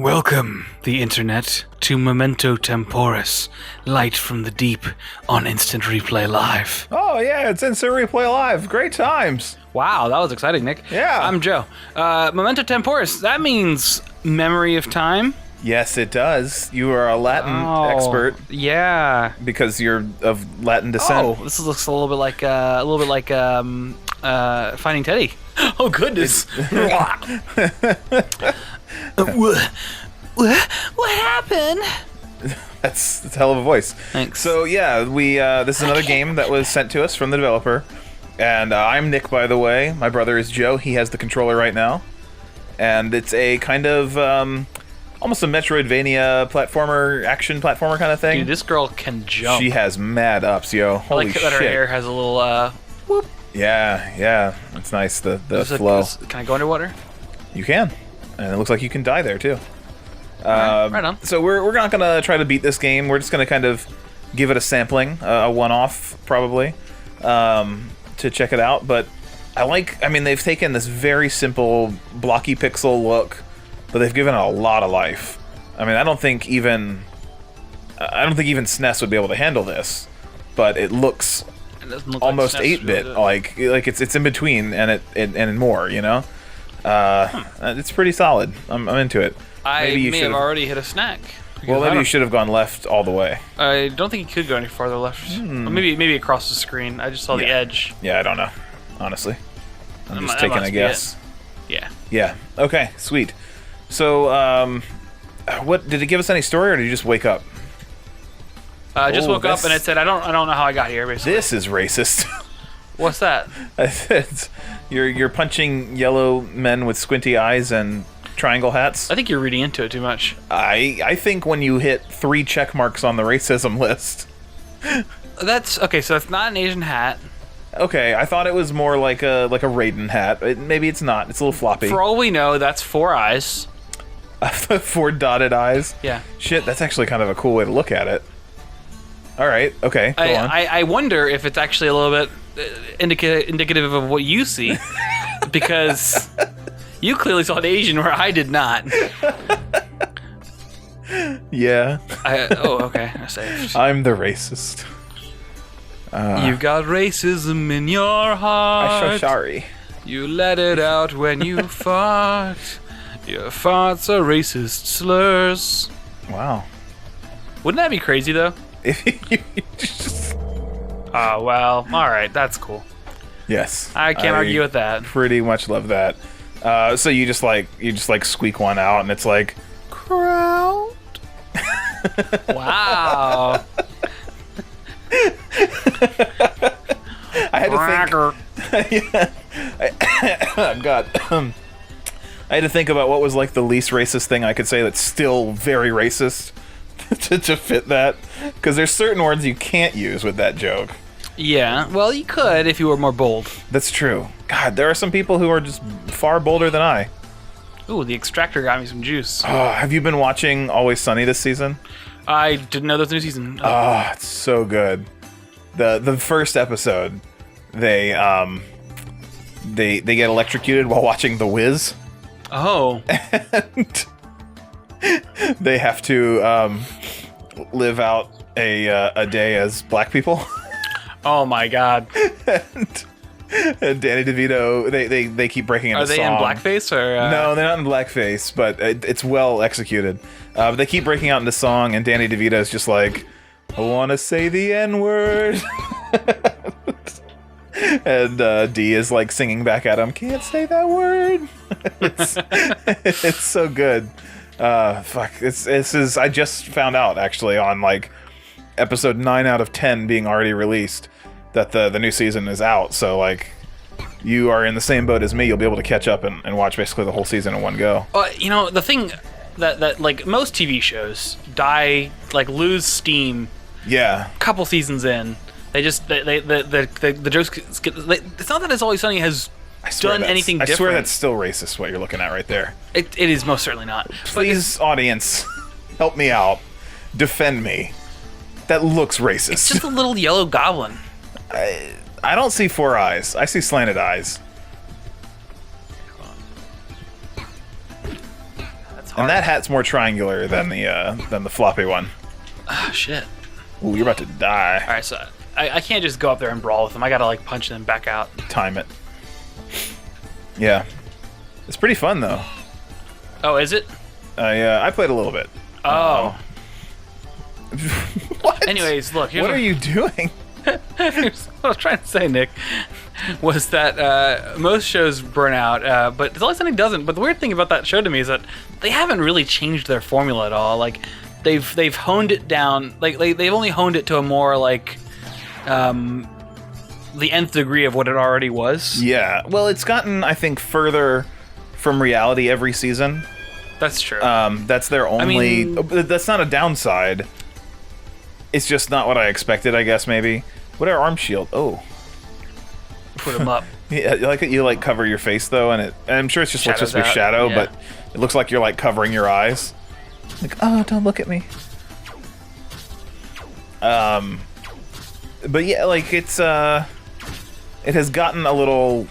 Welcome, the internet, to Momento Temporis, light from the deep on Instant Replay Live. Oh yeah, it's Instant Replay Live. Great times. Wow, that was exciting, Nick. Yeah. I'm Joe. Momento Temporis, that means memory of time? Yes, it does. You are a Latin expert Yeah. because you're of Latin descent. Oh, this looks a little bit like Finding Teddy. Oh goodness. What happened? That's a hell of a voice. Thanks. So yeah, we this is another game that was sent to us from the developer, and I'm Nick, by the way. My brother is Joe. He has the controller right now, and it's a kind of almost a Metroidvania action platformer kind of thing. Dude, this girl can jump. She has mad ups, yo. Holy like shit! that her hair has a little whoop. Yeah, it's nice. The flow. Can I go underwater? You can, and it looks like you can die there too. Right on. So we're not gonna try to beat this game. We're just gonna kind of give it a sampling, a one-off probably, to check it out. But I mean, they've taken this very simple blocky pixel look, but they've given it a lot of life. I mean, I don't think even SNES would be able to handle this, but it looks Look almost like 8-bit, like it's in between and more, you know. It's pretty solid. I'm into it. I may have already hit a snack. Well, maybe you should have gone left all the way. I don't think you could go any farther left. Or maybe across the screen. I just saw the edge. Yeah, I don't know. Honestly, I'm just That taking must a be guess. Yeah. Yeah. Okay. Sweet. So, what did it give us any story, or did you just wake up? I just woke up and it said, I don't know how I got here. Basically. This is racist. What's that? You're punching yellow men with squinty eyes and triangle hats. I think you're reading into it too much. I think when you hit 3 check marks on the racism list. That's okay. So it's not an Asian hat. Okay, I thought it was more like a Raiden hat. Maybe it's not. It's a little floppy. For all we know, that's 4 eyes. 4 dotted eyes. Yeah. Shit, that's actually kind of a cool way to look at it. All right. Okay. Go on. I wonder if it's actually a little bit indicative of what you see, because you clearly saw an Asian where I did not. Yeah. Okay. I say. I'm the racist. You've got racism in your heart. I'm so sorry. You let it out when you fart. Your farts are racist slurs. Wow. Wouldn't that be crazy though? If you just... Oh well. All right. That's cool. Yes. I can't argue with that. Pretty much love that. So you just squeak one out, and it's like crowd. Wow. I had to think. God. I had to think about what was like the least racist thing I could say that's still very racist to fit that, because there's certain words you can't use with that joke. Yeah. Well, you could if you were more bold. That's true. God, there are some people who are just far bolder than I. Ooh, the extractor got me some juice. Oh, have you been watching Always Sunny this season? I didn't know there was a new season. Oh, it's so good. The first episode, they get electrocuted while watching The Wiz. Oh. And they have to live out a day as black people. Oh my God. And Danny DeVito, they keep breaking into song. Are they song. in blackface or? No, they're not in blackface, but it's well executed. But they keep breaking out into song, and Danny DeVito's just like, I want to say the N-word. And D is like singing back at him, can't say that word. It's so good. Fuck, this is, I just found out actually on like episode 9 out of 10 being already released that the new season is out. So like, you are in the same boat as me. You'll be able to catch up and watch basically the whole season in one go. You know, the thing that like most TV shows lose steam. Yeah. A couple seasons in, they just the jokes get. It's not that It's Always Sunny has done anything different. I swear that's still racist what you're looking at right there. It is most certainly not. Please, audience, help me out. Defend me. That looks racist. It's just a little yellow goblin. I don't see 4 eyes. I see slanted eyes. And that hat's more triangular than the floppy one. Ah, shit. Ooh, you're about to die. All right, so I can't just go up there and brawl with them. I gotta like punch them back out. Time it. Yeah, it's pretty fun though. Oh, is it? I played a little bit. Oh. What? Anyways, look. What are you doing? What I was trying to say, Nick, was that most shows burn out, but The Always Sunny doesn't. But the weird thing about that show to me is that they haven't really changed their formula at all. Like, they've honed it down. Like, they've only honed it to a more like the nth degree of what it already was. Yeah. Well, it's gotten, I think, further from reality every season. That's true. That's their only. That's not a downside. It's just not what I expected, I guess, maybe. What are arm shield? Oh. Put them up. Yeah, I like that you like cover your face though, and I'm sure it's just supposed to be shadow, yeah. But it looks like you're like covering your eyes. Like, oh, don't look at me. But yeah, like it has gotten a little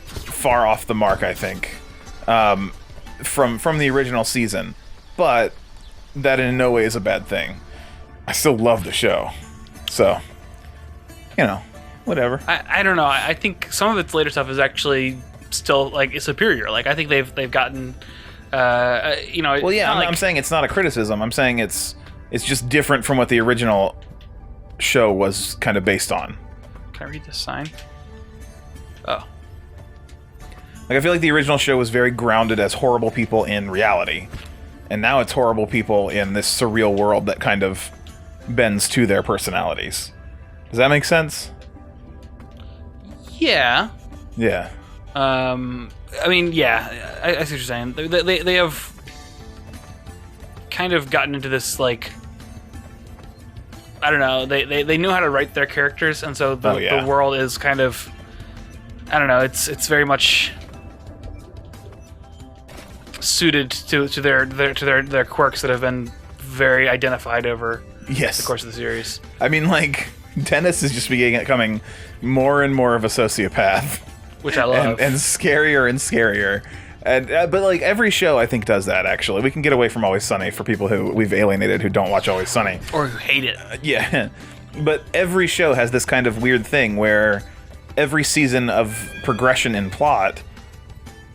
far off the mark, I think, from the original season. But that in no way is a bad thing. I still love the show, so you know, whatever. I don't know. I think some of its later stuff is actually still like superior. Like I think they've gotten, you know. Well, yeah, like, I'm saying it's not a criticism. I'm saying it's just different from what the original show was kind of based on. Can I read this sign? Oh. Like I feel like the original show was very grounded as horrible people in reality, and now it's horrible people in this surreal world that kind of bends to their personalities. Does that make sense? Yeah. Yeah. I mean, yeah. I see what you're saying. They have kind of gotten into this like. I don't know. They knew how to write their characters, and so the world is kind of. I don't know. It's very much suited to their quirks that have been very identified over the course of the series. I mean, like Dennis is just becoming more and more of a sociopath, which I love, and scarier and scarier. And but like every show, I think does that. Actually, we can get away from Always Sunny for people who we've alienated who don't watch Always Sunny or who hate it. Yeah, but every show has this kind of weird thing where every season of progression in plot,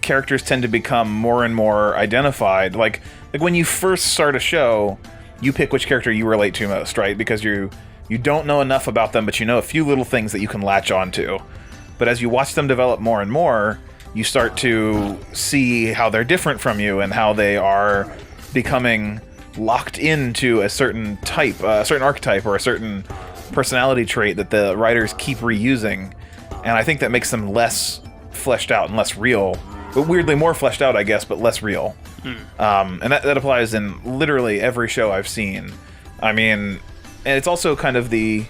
characters tend to become more and more identified. Like when you first start a show, you pick which character you relate to most, right? Because you don't know enough about them, but you know a few little things that you can latch onto. But as you watch them develop more and more, you start to see how they're different from you and how they are becoming locked into a certain type, a certain archetype or a certain personality trait that the writers keep reusing. And I think that makes them less fleshed out and less real. But weirdly more fleshed out, I guess, but less real. And that applies in literally every show I've seen. I mean, and it's also kind of the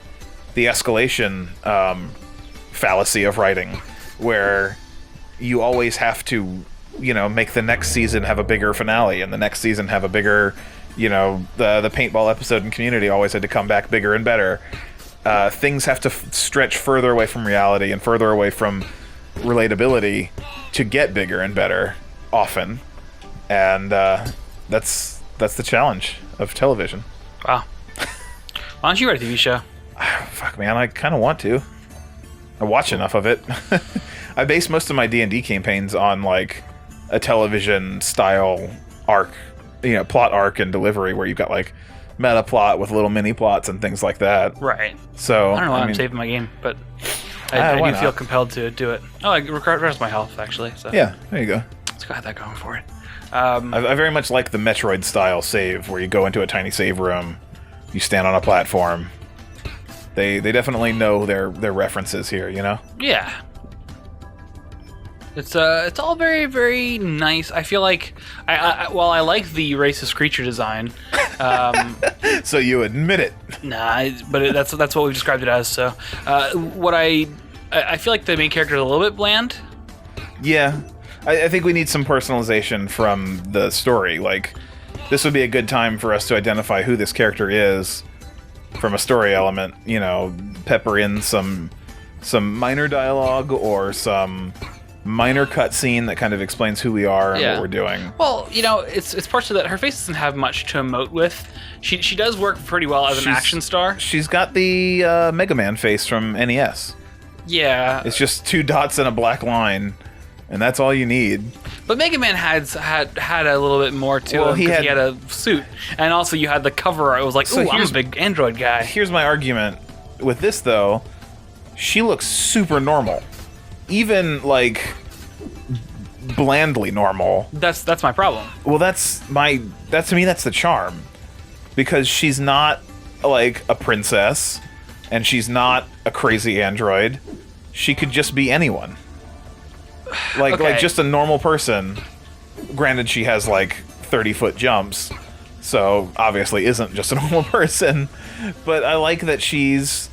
escalation fallacy of writing, where you always have to, you know, make the next season have a bigger finale, and the next season have a bigger, you know, the paintball episode in Community always had to come back bigger and better. Things have to stretch further away from reality and further away from relatability to get bigger and better often. And that's the challenge of television. Wow. Why don't you write a TV show? Fuck, man, I kind of want to. I watch enough of it. I base most of my D&D campaigns on like a television style arc, you know, plot arc and delivery where you've got like meta plot with little mini plots and things like that. Right. So I don't know why I'm saving my game, but I do feel compelled to do it. Oh, I regress my health actually. So yeah, there you go. Let's go have that going for it. I very much like the Metroid style save where you go into a tiny save room, you stand on a platform. They definitely know their references here, you know? Yeah. It's all very, very nice. I feel like while I like the racist creature design, so you admit it? Nah, but that's what we've described it as. So, what I feel like the main character is a little bit bland. Yeah, I think we need some personalization from the story. Like, this would be a good time for us to identify who this character is from a story element. You know, pepper in some minor dialogue or some minor cutscene that kind of explains who we are and what we're doing. Well, you know, it's partially that her face doesn't have much to emote with. She does work pretty well as an action star. She's got the Mega Man face from NES. Yeah. It's just 2 dots and a black line, and that's all you need. But Mega Man had a little bit more to him because he had a suit. And also you had the cover art. It was like, ooh, I'm a big Android guy. Here's my argument. With this, though, she looks super normal. Even, like, blandly normal. That's my problem. Well, to me, that's the charm. Because she's not, like, a princess, and she's not a crazy android. She could just be anyone. Like just a normal person. Granted, she has, like, 30-foot jumps, so obviously isn't just a normal person. But I like that she's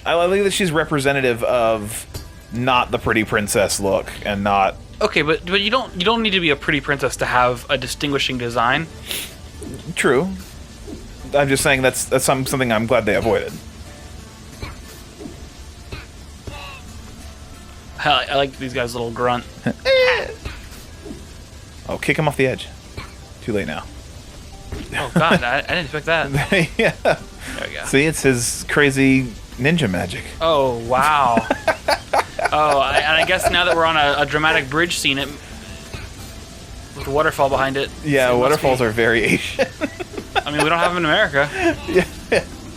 representative of not the pretty princess look and not. Okay, but you don't need to be a pretty princess to have a distinguishing design. True. I'm just saying that's something I'm glad they avoided. I like these guys' little grunt. Oh, kick him off the edge. Too late now. Oh god, I didn't expect that. Yeah. There we go. See, it's his crazy ninja magic. Oh wow. I guess now that we're on a dramatic bridge scene, with a waterfall behind it. Yeah, waterfalls are very Asian. I mean, we don't have them in America. Yeah,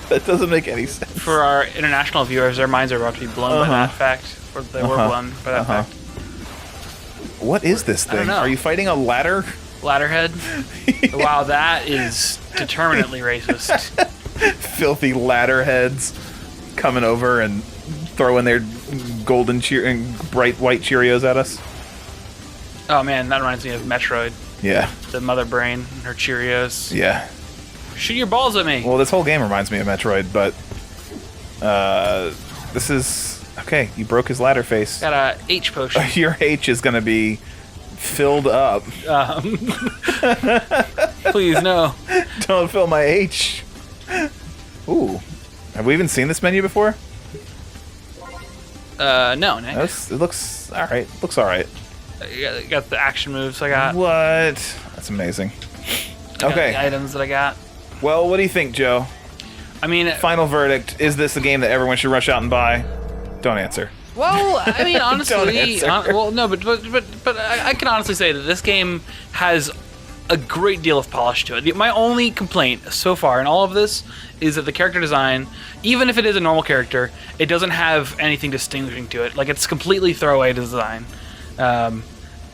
that doesn't make any sense. For our international viewers, their minds are about to be blown by that fact. Or they were blown by that fact. What is this thing? Are you fighting a ladder? Ladderhead? Wow, that is determinately racist. Filthy ladderheads coming over and throwing their golden and bright white Cheerios at us. Oh man, that reminds me of Metroid. Yeah. The mother brain and her Cheerios. Yeah. Shoot your balls at me! Well, this whole game reminds me of Metroid, but this is... Okay, you broke his ladder face. Got a H potion. Your H is going to be filled up. Please, no. Don't fill my H. Ooh. Have we even seen this menu before? No, Nick. It looks alright. Looks alright. You got the action moves I got. What? That's amazing. Okay. The items that I got. Well, what do you think, Joe? I mean... Final verdict. Is this a game that everyone should rush out and buy? Don't answer. Well, I mean, honestly... Don't answer. Well, no, but I can honestly say that this game has a great deal of polish to it. My only complaint so far in all of this is that the character design, even if it is a normal character, it doesn't have anything distinguishing to it. Like, it's completely throwaway design.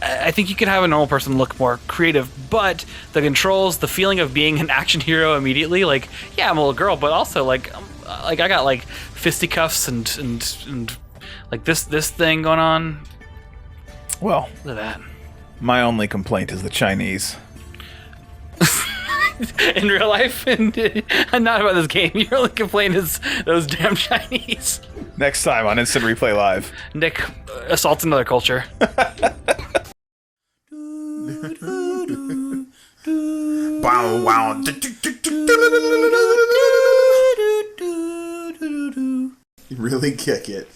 I think you could have a normal person look more creative, but the controls, the feeling of being an action hero immediately, like, yeah, I'm a little girl, but also, like I got, like, fisticuffs and like, this thing going on. Well, look at that. My only complaint is the Chinese. In real life, and not about this game. Your only complaint is those damn Chinese. Next time on Instant Replay Live. Nick assaults another culture. Wow, wow. Really kick it.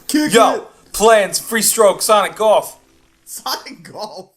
Kick Yo, plans, free stroke, Sonic Golf. Sonic Golf.